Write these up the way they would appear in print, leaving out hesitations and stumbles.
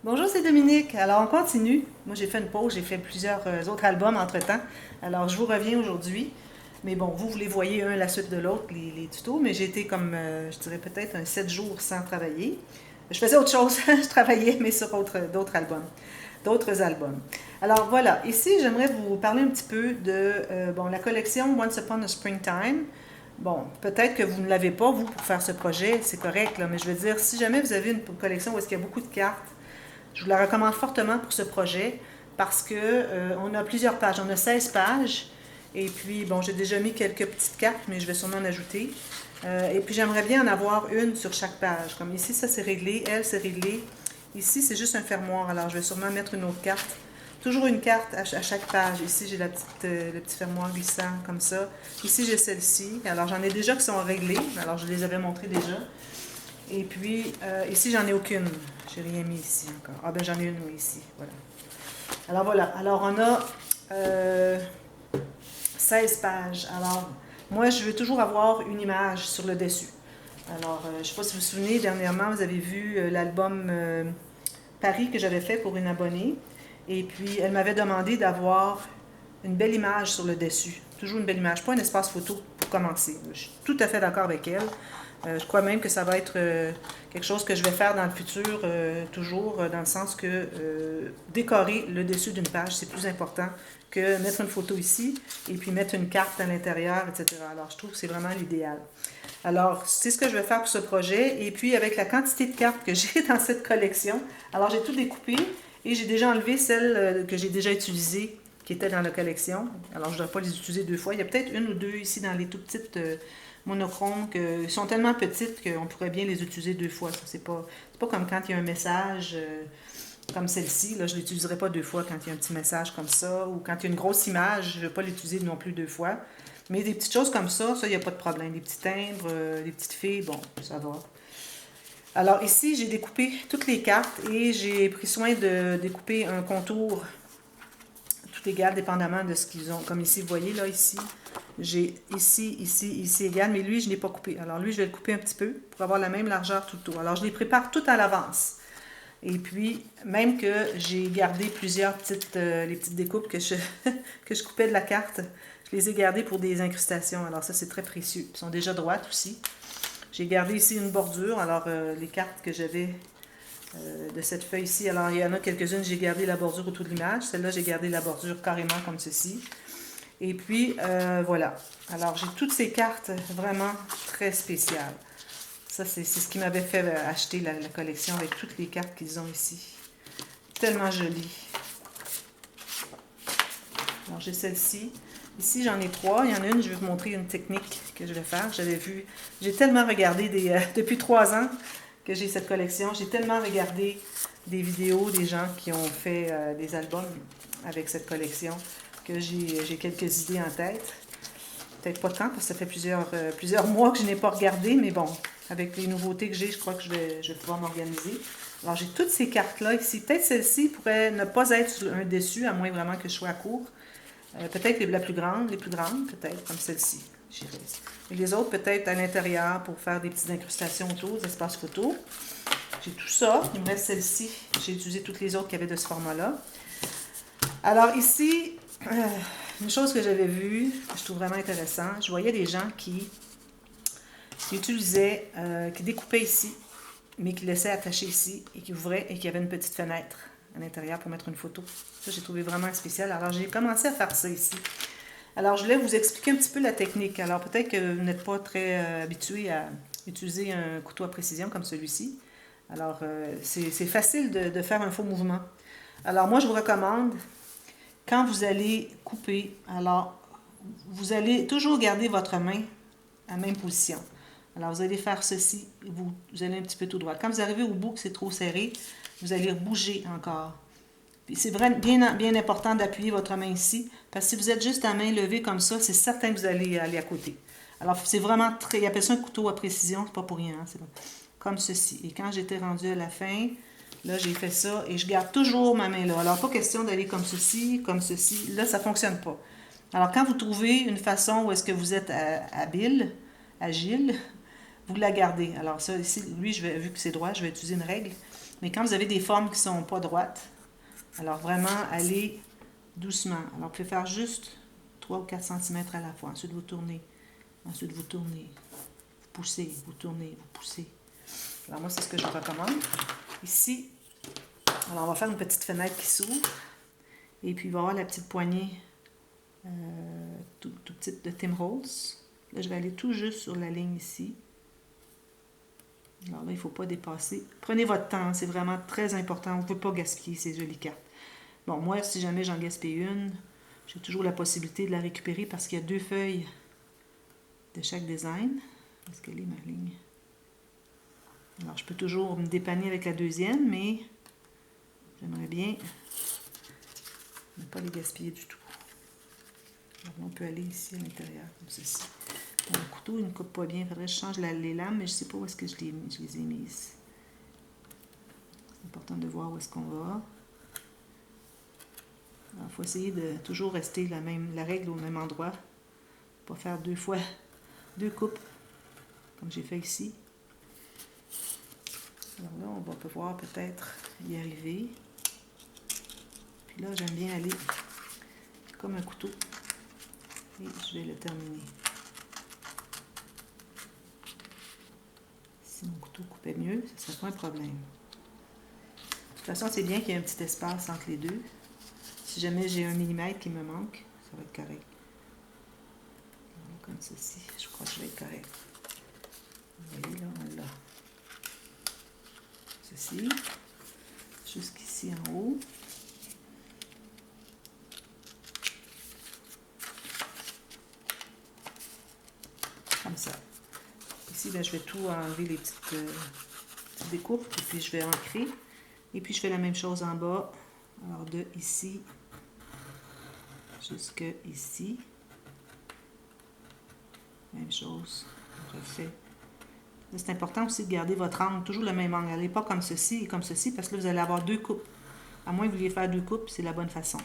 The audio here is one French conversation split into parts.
Bonjour, c'est Dominique. Alors, on continue. Moi, j'ai fait une pause, j'ai fait plusieurs autres albums entre-temps. Alors, je vous reviens aujourd'hui. Mais bon, vous les voyez un à la suite de l'autre, les tutos, mais j'ai été comme, je dirais peut-être un 7 jours sans travailler. Je faisais autre chose, je travaillais, mais sur d'autres albums. Alors voilà, ici, j'aimerais vous parler un petit peu de la collection Once Upon a Springtime. Bon, peut-être que vous ne l'avez pas, vous, pour faire ce projet, c'est correct, là, mais je veux dire, si jamais vous avez une collection où est-ce qu'il y a beaucoup de cartes, je vous la recommande fortement pour ce projet parce que on a plusieurs pages. On a 16 pages. Et puis, bon, j'ai déjà mis quelques petites cartes, mais je vais sûrement en ajouter. Et puis, j'aimerais bien en avoir une sur chaque page. Comme ici, ça c'est réglé. Elle, c'est réglé. Ici, c'est juste un fermoir. Alors, je vais sûrement mettre une autre carte. Toujours une carte à chaque page. Ici, j'ai le petit fermoir glissant comme ça. Ici, j'ai celle-ci. Alors, j'en ai déjà qui sont réglées. Alors, je les avais montrées déjà. Et puis, ici, j'en ai aucune. J'ai rien mis ici encore. Ah ben, j'en ai une, oui, ici. Voilà. Alors, voilà. Alors, on a 16 pages. Alors, moi, je veux toujours avoir une image sur le dessus. Alors, je ne sais pas si vous vous souvenez, dernièrement, vous avez vu l'album Paris que j'avais fait pour une abonnée. Et puis, elle m'avait demandé d'avoir une belle image sur le dessus. Toujours une belle image, pas un espace photo pour commencer. Je suis tout à fait d'accord avec elle. Je crois même que ça va être quelque chose que je vais faire dans le futur, toujours, dans le sens que décorer le dessus d'une page, c'est plus important que mettre une photo ici et puis mettre une carte à l'intérieur, etc. Alors, je trouve que c'est vraiment l'idéal. Alors, c'est ce que je vais faire pour ce projet. Et puis, avec la quantité de cartes que j'ai dans cette collection, alors j'ai tout découpé et j'ai déjà enlevé celles que j'ai déjà utilisées qui étaient dans la collection. Alors, je ne dois pas les utiliser deux fois. Il y a peut-être une ou deux ici dans les tout petites monochromes qui sont tellement petites qu'on pourrait bien les utiliser deux fois. C'est pas comme quand il y a un message comme celle-ci. Là, je ne l'utiliserai pas deux fois quand il y a un petit message comme ça. Ou quand il y a une grosse image, je ne vais pas l'utiliser non plus deux fois. Mais des petites choses comme ça, il n'y a pas de problème. Des petits timbres, des petites filles, bon, ça va. Alors ici, j'ai découpé toutes les cartes et j'ai pris soin de découper un contour tout égal, dépendamment de ce qu'ils ont. Comme ici, vous voyez, là, ici, j'ai ici égal, mais lui, je ne l'ai pas coupé. Alors lui, je vais le couper un petit peu pour avoir la même largeur tout le tour. Alors, je les prépare tout à l'avance. Et puis, même que j'ai gardé plusieurs les petites découpes que je coupais de la carte, je les ai gardées pour des incrustations. Alors ça, c'est très précieux. Ils sont déjà droites aussi. J'ai gardé ici une bordure. Alors, les cartes que j'avais de cette feuille-ci, alors il y en a quelques-unes, j'ai gardé la bordure autour de l'image. Celle-là, j'ai gardé la bordure carrément comme ceci. Et puis, voilà. Alors, j'ai toutes ces cartes vraiment très spéciales. Ça, c'est ce qui m'avait fait acheter la collection avec toutes les cartes qu'ils ont ici. Tellement joli. Alors, j'ai celle-ci. Ici, j'en ai trois. Il y en a une, je vais vous montrer une technique que je vais faire. J'avais vu, j'ai tellement regardé depuis 3 ans que j'ai cette collection. J'ai tellement regardé des vidéos des gens qui ont fait des albums avec cette collection que j'ai quelques idées en tête. Peut-être pas tant, parce que ça fait plusieurs mois que je n'ai pas regardé, mais bon, avec les nouveautés que j'ai, je crois que je vais pouvoir m'organiser. Alors, j'ai toutes ces cartes-là ici. Peut-être celle-ci pourrait ne pas être un dessus, à moins vraiment que je sois à court. Peut-être la plus grande, les plus grandes, peut-être, comme celle-ci. Et les autres, peut-être à l'intérieur pour faire des petites incrustations autour, des espaces photos. J'ai tout ça. Il me reste celle-ci. J'ai utilisé toutes les autres qui avaient de ce format-là. Alors ici, une chose que j'avais vue, que je trouve vraiment intéressant, je voyais des gens qui utilisaient, qui découpaient ici, mais qui laissaient attacher ici et qui ouvraient et qui avaient une petite fenêtre à l'intérieur pour mettre une photo. Ça, j'ai trouvé vraiment spécial. Alors, j'ai commencé à faire ça ici. Alors, je voulais vous expliquer un petit peu la technique. Alors, peut-être que vous n'êtes pas très habitué à utiliser un couteau à précision comme celui-ci. Alors, c'est facile de faire un faux mouvement. Alors, moi, je vous recommande, quand vous allez couper, alors, vous allez toujours garder votre main à la même position. Alors, vous allez faire ceci, vous allez un petit peu tout droit. Quand vous arrivez au bout que c'est trop serré, vous allez bouger encore. C'est bien important d'appuyer votre main ici, parce que si vous êtes juste à main levée comme ça, c'est certain que vous allez aller à côté. Alors, c'est vraiment très... Ils appellent ça un couteau à précision, c'est pas pour rien. Hein, c'est comme ceci. Et quand j'étais rendue à la fin, là, j'ai fait ça, et je garde toujours ma main là. Alors, pas question d'aller comme ceci, comme ceci. Là, ça fonctionne pas. Alors, quand vous trouvez une façon où est-ce que vous êtes agile, vous la gardez. Alors ça, ici, lui, vu que c'est droit, je vais utiliser une règle. Mais quand vous avez des formes qui ne sont pas droites, alors vraiment, allez doucement. Alors, vous pouvez faire juste 3 ou 4 cm à la fois. Ensuite, vous tournez. Ensuite, vous tournez. Vous poussez, vous tournez, vous poussez. Alors, moi, c'est ce que je recommande. Ici, alors on va faire une petite fenêtre qui s'ouvre. Et puis, il va y avoir la petite poignée tout petite de Tim Holtz. Là, je vais aller tout juste sur la ligne ici. Alors là, il ne faut pas dépasser. Prenez votre temps, c'est vraiment très important. On ne peut pas gaspiller ces jolies cartes. Bon, moi, si jamais j'en gaspille une, j'ai toujours la possibilité de la récupérer parce qu'il y a 2 feuilles de chaque design. Est-ce qu'elle est ma ligne? Alors, je peux toujours me dépanner avec la deuxième, mais j'aimerais bien ne pas les gaspiller du tout. Alors, on peut aller ici à l'intérieur, comme ceci. Mon couteau, il ne coupe pas bien. Il faudrait que je change les lames, mais je ne sais pas où est-ce que je les ai mises. C'est important de voir où est-ce qu'on va. Il faut essayer de toujours rester la règle au même endroit. Pas faire 2 fois 2 coupes, comme j'ai fait ici. Alors là, on va pouvoir peut-être y arriver. Puis là, j'aime bien aller comme un couteau. Et je vais le terminer. Si mon couteau coupait mieux, ce ne serait pas un problème. De toute façon, c'est bien qu'il y ait un petit espace entre les deux. Si jamais j'ai 1 millimètre qui me manque, ça va être correct. Comme ceci, je crois que je vais être correct. Vous voyez là, on l'a. Ceci, jusqu'ici en haut. Comme ça. Ici, ben, je vais tout enlever les petites découpes et puis je vais ancrer. Et puis je fais la même chose en bas. Alors de ici jusque ici. Même chose. Je fais. C'est important aussi de garder votre angle, toujours le même angle. N'allez pas comme ceci et comme ceci, parce que là, vous allez avoir 2 coupes. À moins que vous vouliez faire 2 coupes, c'est la bonne façon.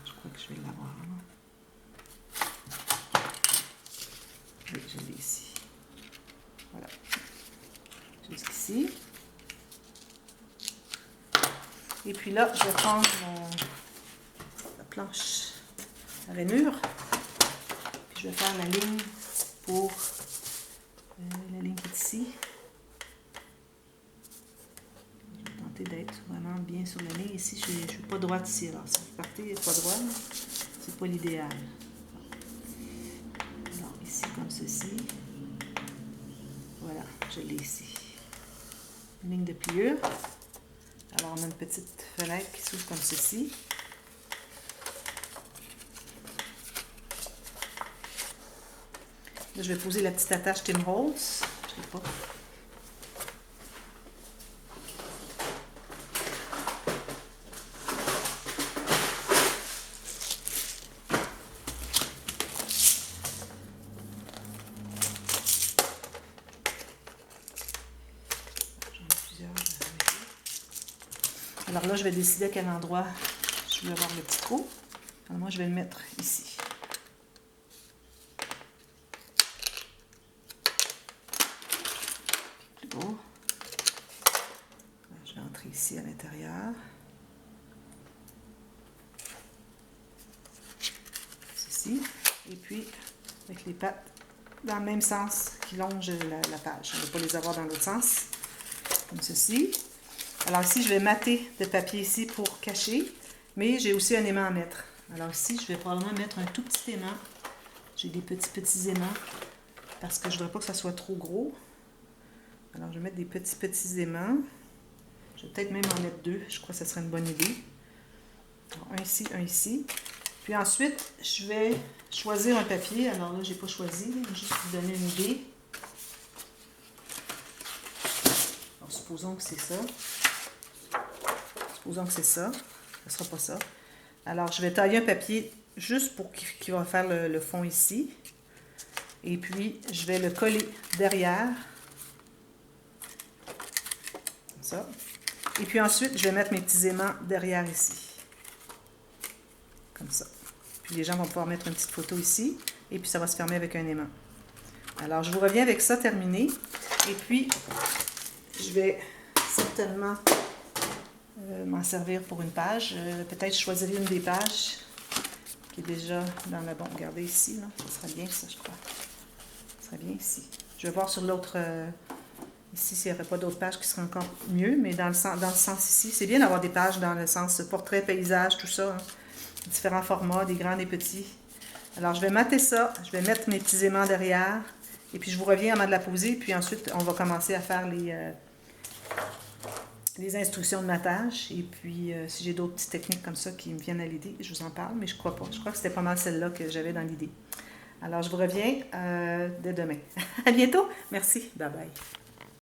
Je crois que je vais l'avoir. Oui, je l'ai ici. Voilà. Jusqu'ici. Et puis là, je vais prendre la planche à rainure. Puis je vais faire la ligne pour la ligne qui est ici. Je vais tenter d'être vraiment bien sur la ligne. Ici, je ne suis pas droite ici. Alors, si vous partez pas droit, c'est pas l'idéal. Alors, ici, comme ceci. Voilà, je l'ai ici. Une ligne de pliure. Alors, on a une petite fenêtre qui s'ouvre comme ceci. Là, je vais poser la petite attache Tim Holtz. Je ne sais pas. J'en ai plusieurs. Alors là, je vais décider à quel endroit je veux avoir le petit trou. Alors moi, je vais le mettre ici. Je vais entrer ici à l'intérieur. Ceci. Et puis, avec les pattes dans le même sens qui longent la page. On ne va pas les avoir dans l'autre sens. Comme ceci. Alors ici, je vais mater de papier ici pour cacher. Mais j'ai aussi un aimant à mettre. Alors ici, je vais probablement mettre un tout petit aimant. J'ai des petits aimants. Parce que je ne voudrais pas que ça soit trop gros. Alors, je vais mettre des petits aimants. Je vais peut-être même en mettre 2. Je crois que ça serait une bonne idée. Alors, un ici, un ici. Puis ensuite, je vais choisir un papier. Alors là, je n'ai pas choisi. Juste pour vous donner une idée. Alors, supposons que c'est ça. Supposons que c'est ça. Ce ne sera pas ça. Alors, je vais tailler un papier juste pour qu'il va faire le fond ici. Et puis, je vais le coller derrière. Ça. Et puis ensuite, je vais mettre mes petits aimants derrière ici. Comme ça. Puis les gens vont pouvoir mettre une petite photo ici. Et puis ça va se fermer avec un aimant. Alors, je vous reviens avec ça terminé. Et puis, puis je vais certainement m'en servir pour une page. Peut-être je choisirai une des pages qui est déjà dans la... Bon, regardez ici, là. Ça serait bien ça, je crois. Ça serait bien ici. Je vais voir sur l'autre... ici, s'il n'y aurait pas d'autres pages qui seraient encore mieux, mais dans le sens ici, c'est bien d'avoir des pages dans le sens portrait, paysage, tout ça. Hein. Différents formats, des grands, des petits. Alors, je vais mater ça. Je vais mettre mes petits aimants derrière. Et puis, je vous reviens avant de la poser. Puis ensuite, on va commencer à faire les instructions de matage. Et puis, si j'ai d'autres petites techniques comme ça qui me viennent à l'idée, je vous en parle. Mais je crois pas. Je crois que c'était pas mal celle-là que j'avais dans l'idée. Alors, je vous reviens dès demain. À bientôt. Merci. Bye bye.